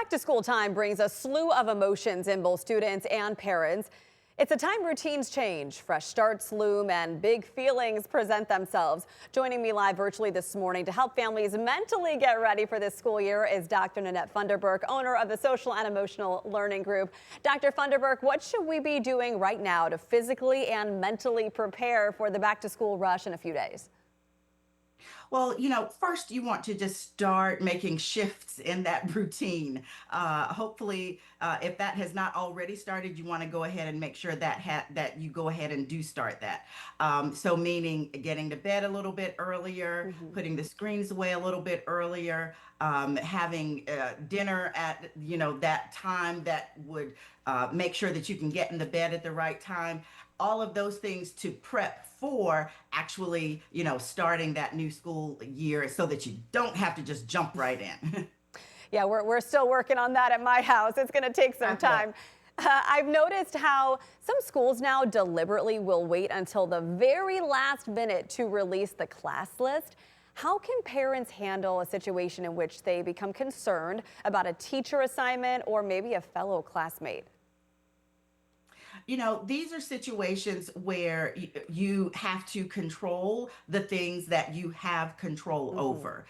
Back to school time brings a slew of emotions in both students and parents. It's a time routines change, fresh starts loom, and big feelings present themselves. Joining me live virtually this morning to help families mentally get ready for this school year is Dr. Nannette Funderburk, owner of the Social and Emotional Learning Group. Dr. Funderburk, what should we be doing right now to physically and mentally prepare for the back to school rush in a few days? Well, first you want to just start making shifts in that routine. Hopefully, if that has not already started, you want to go ahead and make sure that you go ahead and do start that. So, meaning getting to bed a little bit earlier, putting the screens away a little bit earlier, having dinner at that time that would make sure that you can get in the bed at the right time. All of those things to prep for actually, starting that new school year so that you don't have to just jump right in. Yeah, we're still working on that at my house. It's going to take some I bet. time. I've noticed how some schools now deliberately will wait until the very last minute to release the class list. How can parents handle a situation in which they become concerned about a teacher assignment or maybe a fellow classmate? These are situations where you have to control the things that you have control Hmm. over.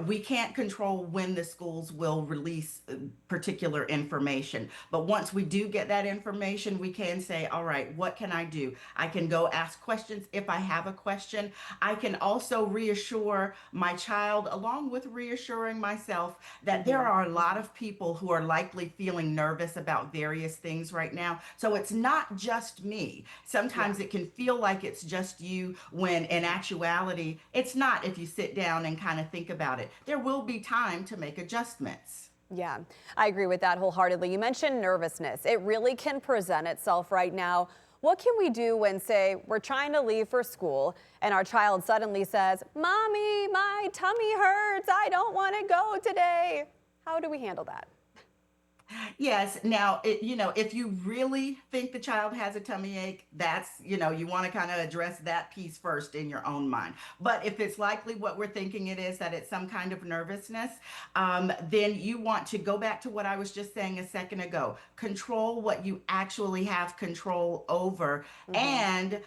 We can't control when the schools will release particular information. But once we do get that information, we can say, all right, what can I do? I can go ask questions if I have a question. I can also reassure my child, along with reassuring myself, that there Hmm. are a lot of people who are likely feeling nervous about various things right now. So it's not just me. Yeah. Sometimes it can feel like it's just you when in Hmm. actuality, it's not if you sit down and kind of think about it. There will be time to make adjustments. Yeah, I agree with that wholeheartedly. You mentioned nervousness. It really can present itself right now. What can we do when, say, we're trying to leave for school and our child suddenly says, "Mommy, my tummy hurts. I don't want to go today." How do we handle that? Yes. Now, if you really think the child has a tummy ache, you want to kind of address that piece first in your own mind. But if it's likely what we're thinking it is, that it's some kind of nervousness, then you want to go back to what I was just saying a second ago. Control what you actually have control over. Hmm. And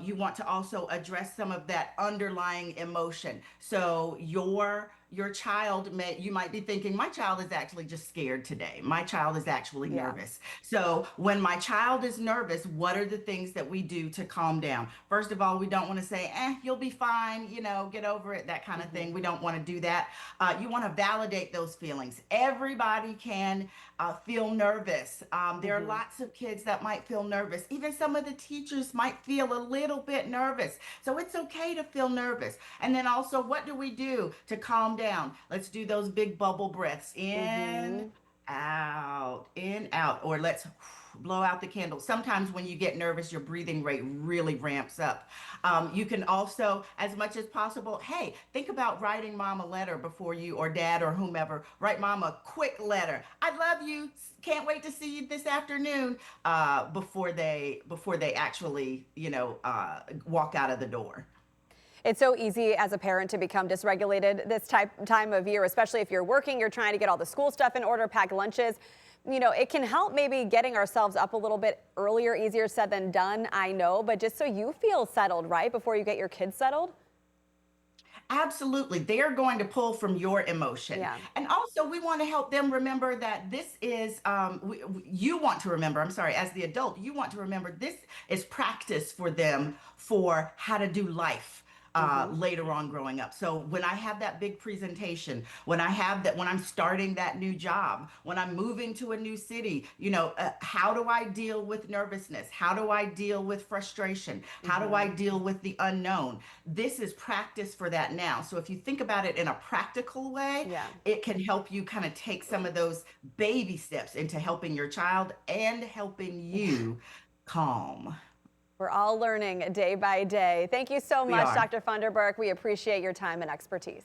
you want to also address some of that underlying emotion. So your child you might be thinking, my child is actually just scared today. My child is actually Yeah. nervous. So when my child is nervous, what are the things that we do to calm down? First of all, we don't want to say, you'll be fine, get over it, that kind of Hmm. thing. We don't want to do that. You want to validate those feelings. Everybody can feel nervous. There are Hmm. lots of kids that might feel nervous. Even some of the teachers might feel a little bit nervous. So it's okay to feel nervous. And then also, what do we do to calm down? Let's do those big bubble breaths Hmm. in, out, or let's blow out the candle. Sometimes when you get nervous, your breathing rate really ramps up. You can also, as much as possible, hey, think about writing mom a letter before you, or dad or whomever, write mom a quick letter. I love you. Can't wait to see you this afternoon. Before they actually, walk out of the door. It's so easy as a parent to become dysregulated this time of year, especially if you're working, you're trying to get all the school stuff in order, pack lunches. It can help maybe getting ourselves up a little bit earlier, easier said than done, I know, but just so you feel settled, right, before you get your kids settled? Absolutely. They're going to pull from your emotion. Yeah. And also, we want to help them remember that this is, you want to remember, I'm sorry, as the adult, you want to remember this is practice for them for how to do life. Hmm. Later on growing up. So when I have that big presentation, when I'm starting that new job, when I'm moving to a new city, how do I deal with nervousness? How do I deal with frustration? How do I Hmm. deal with the unknown? This is practice for that now. So if you think about it in a practical way, Yeah. it can help you kind of take some of those baby steps into helping your child and helping you calm. We're all learning day by day. Thank you so We much, are. Dr. Funderburk. We appreciate your time and expertise.